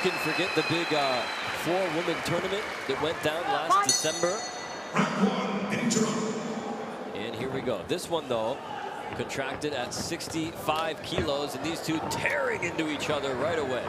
can forget the big four-woman tournament that went down last December. And here we go. This one, though, contracted at 65 kilos, and these two tearing into each other right away.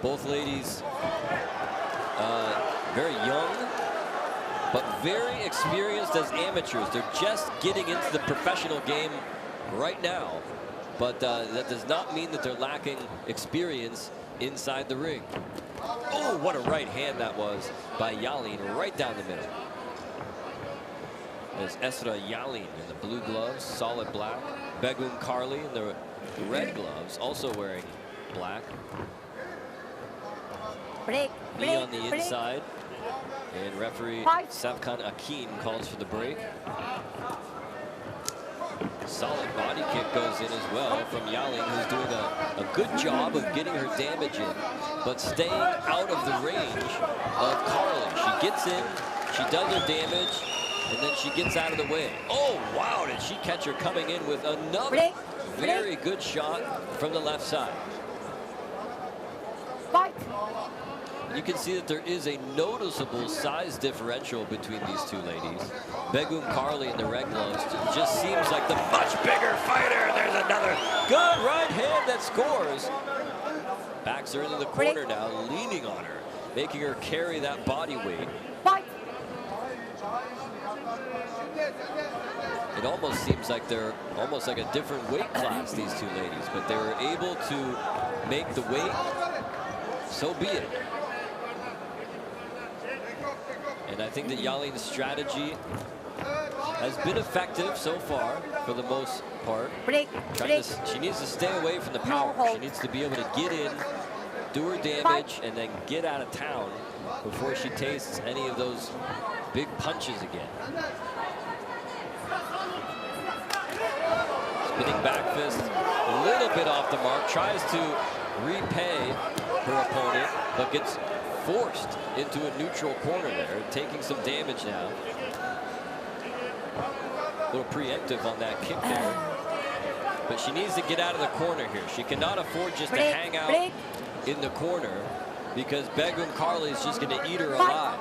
Both ladies very young, but very experienced as amateurs. They're just getting into the professional game right now, but that does not mean that they're lacking experience inside the ring. Oh, what a right hand that was by YALIN, right down the middle. There's Esra YALIN in the blue gloves, solid black. Begüm KARLI in the red gloves, also wearing black. Knee on the inside. And referee Savkan Akin calls for the break. Solid body kick goes in as well from YALIN, who's doing a good job of getting her damage in, but staying out of the range of KARLI. She gets in, she does her damage, and then she gets out of the way. Oh, wow, did she catch her coming in with another very good shot from the left side. You can see that there is a noticeable size differential between these two ladies. Begüm KARLI in the red gloves just seems like the much bigger fighter. There's another good right hand that scores. Backs her into the corner now, leaning on her, making her carry that body weight. It almost seems like they're almost like a different weight class, these two ladies, but they were able to make the weight, so be it. And I think that YALIN's strategy has been effective so far, for the most part. She needs to stay away from the power. She needs to be able to get in, do her damage, and then get out of town before she tastes any of those big punches again. Spinning back fist, a little bit off the mark, tries to repay her opponent, but gets forced into a neutral corner there, taking some damage now. A little preemptive on that kick there. But she needs to get out of the corner here. She cannot afford just to hang out in the corner, because Begüm KARLI is just going to eat her alive.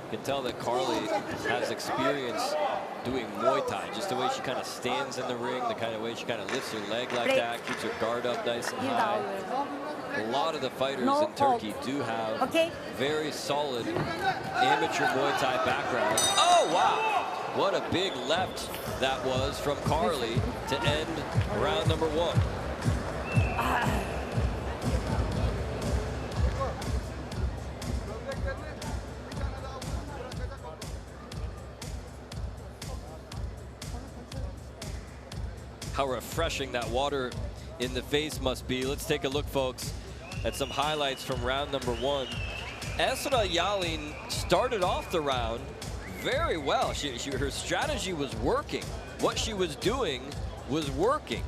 You can tell that KARLI has experience doing Muay Thai, just the way she kind of stands in the ring, the kind of way she kind of lifts her leg like that, keeps her guard up nice and high. A lot of the fighters in Turkey do have very solid amateur Muay Thai backgrounds. Oh, wow! What a big left that was from KARLI to end round number 1. How refreshing that water in the face must be. Let's take a look, folks, at some highlights from round number 1. Esra YALIN started off the round very well. Her strategy was working. What she was doing was working.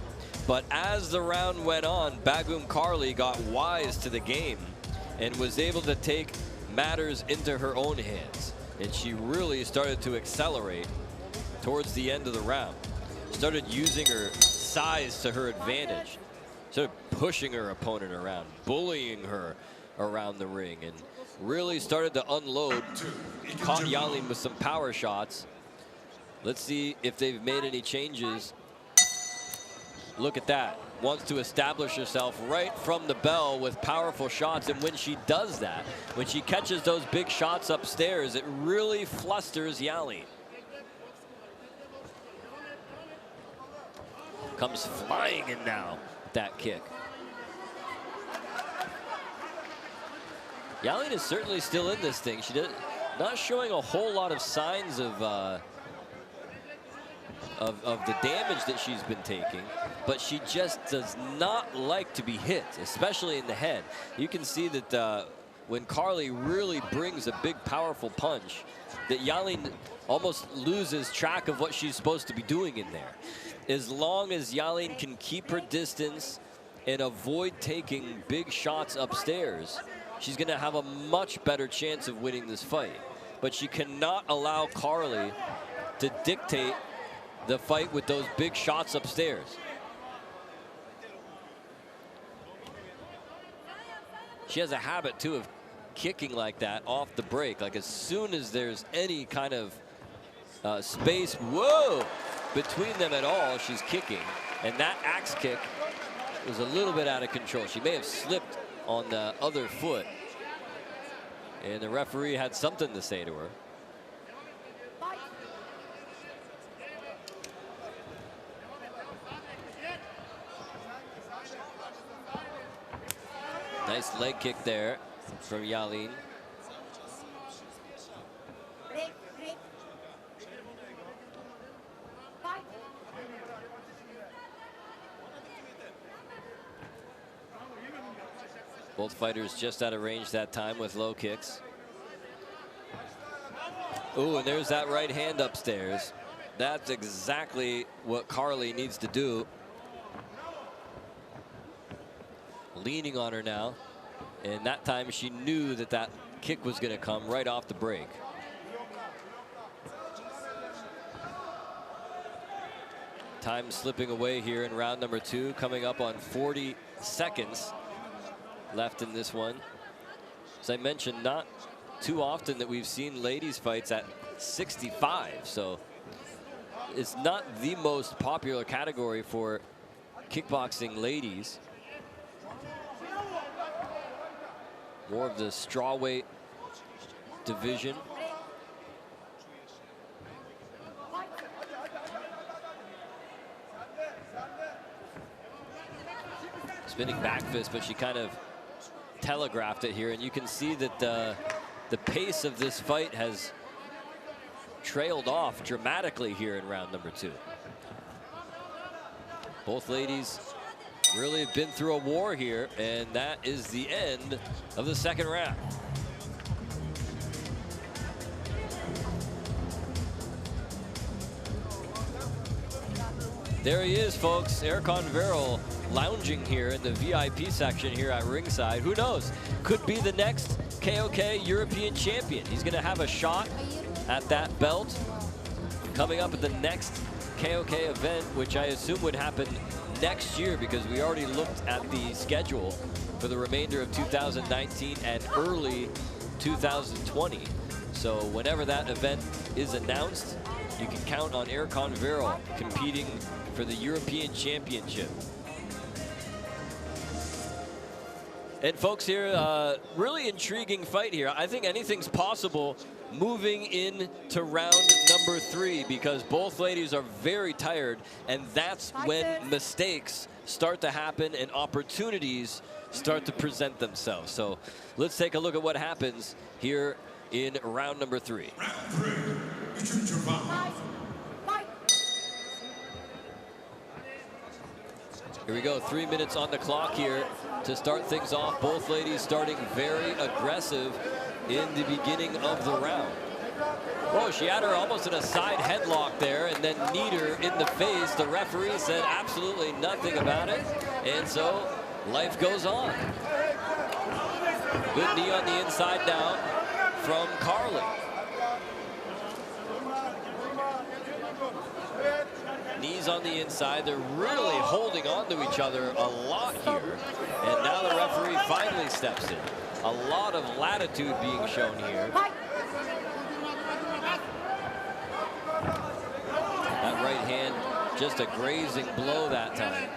But as the round went on, Begüm KARLI got wise to the game and was able to take matters into her own hands. And she really started to accelerate towards the end of the round. Started using her size to her advantage. Started pushing her opponent around, bullying her around the ring, and really started to unload. Caught YALIN with some power shots. Let's see if they've made any changes. Look at that. Wants to establish herself right from the bell with powerful shots, and when she does that, when she catches those big shots upstairs, it really flusters YALIN. Comes flying in now, that kick. YALIN is certainly still in this thing. She not showing a whole lot of signs of the damage that she's been taking, but she just does not like to be hit, especially in the head. You can see that when KARLI really brings a big, powerful punch, that YALIN almost loses track of what she's supposed to be doing in there. As long as YALIN can keep her distance and avoid taking big shots upstairs, she's going to have a much better chance of winning this fight. But she cannot allow KARLI to dictate the fight with those big shots upstairs. She has a habit, too, of kicking like that off the break. Like as soon as there's any kind of space, whoa, between them at all, she's kicking. And that axe kick was a little bit out of control. She may have slipped on the other foot. And the referee had something to say to her. Nice leg kick there from YALIN. Both fighters just out of range that time with low kicks. Ooh, and there's that right hand upstairs. That's exactly what KARLI needs to do. Leaning on her now, and that time she knew that that kick was going to come right off the break. Time slipping away here in round number 2, coming up on 40 seconds left in this one. As I mentioned, not too often that we've seen ladies fights at 65, so it's not the most popular category for kickboxing ladies. More of the strawweight division. Spinning back fist, but she kind of telegraphed it here, and you can see that the pace of this fight has trailed off dramatically here in round number 2. Both ladies really have been through a war here, and that is the end of the second round. There he is, folks. Erkan Veril lounging here in the VIP section here at ringside. Who knows? Could be the next KOK European champion. He's going to have a shot at that belt coming up at the next KOK event, which I assume would happen next year, because we already looked at the schedule for the remainder of 2019 and early 2020. So whenever that event is announced, you can count on Erkan Veril competing for the European Championship. And folks, here, really intriguing fight here. I think anything's possible moving into round number 3, because both ladies are very tired, and that's when mistakes start to happen and opportunities start to present themselves. So let's take a look at what happens here in round number 3. Here we go, 3 minutes on the clock here to start things off. Both ladies starting very aggressive in the beginning of the round. Whoa, she had her almost in a side headlock there and then kneed her in the face. The referee said absolutely nothing about it, and so life goes on. Good knee on the inside now from KARLI. Knees on the inside. They're really holding on to each other a lot here. And now the referee finally steps in. A lot of latitude being shown here. That right hand, just a grazing blow that time.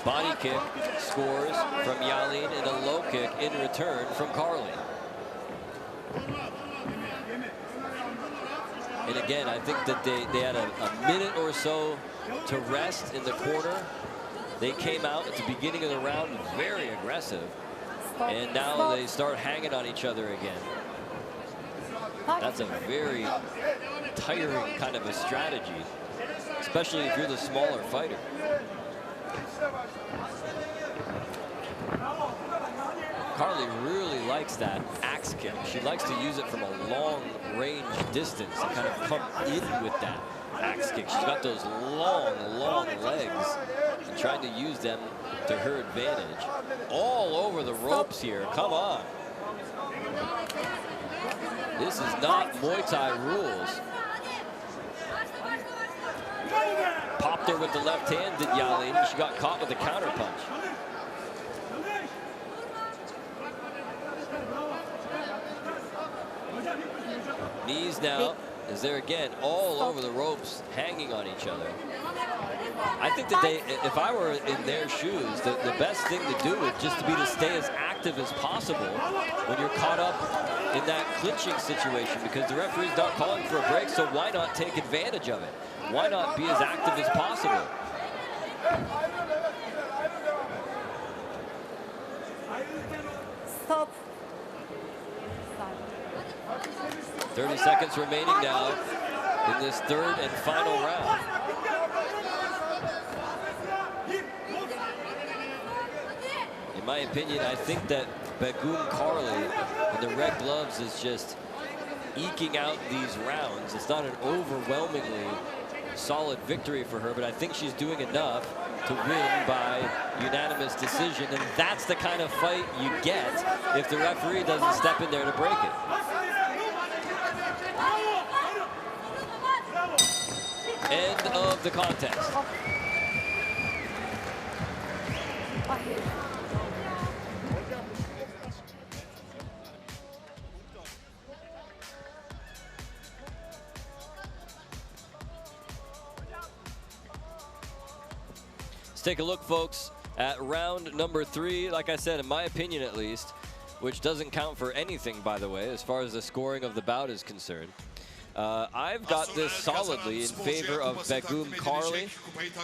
Body kick scores from YALIN and a low kick in return from KARLI. And again, I think that they had a minute or so to rest in the corner. They came out at the beginning of the round very aggressive, and now they start hanging on each other again. That's a very tiring kind of a strategy, especially if you're the smaller fighter. KARLI really likes that axe kick. She likes to use it from a long range distance to kind of come in with that. axe kick. She's got those long legs and trying to use them to her advantage. All over the ropes here. Come on. This is not Muay Thai rules. Popped her with the left hand, did YALIN. She got caught with a counter punch. Knees now, is there again, all over the ropes, hanging on each other. I think that if I were in their shoes, the best thing to do would just be to stay as active as possible when you're caught up in that clinching situation, because the referee's not calling for a break, so why not take advantage of it? Why not be as active as possible? Stop. 30 seconds remaining now in this third and final round. In my opinion, I think that Begüm KARLI in the red gloves is just eking out these rounds. It's not an overwhelmingly solid victory for her, but I think she's doing enough to win by unanimous decision, and that's the kind of fight you get if the referee doesn't step in there to break it. End of the contest. Let's take a look, folks, at round number 3. Like I said, in my opinion at least, which doesn't count for anything, by the way, as far as the scoring of the bout is concerned. I've got this solidly in favor of Begüm KARLI.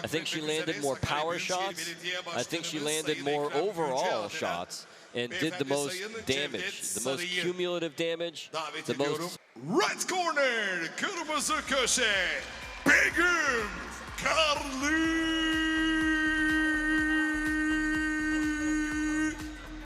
I think she landed more power shots. I think she landed more overall shots and did the most damage, the most cumulative damage, the most... Right corner, kırmızı köşe, Begüm.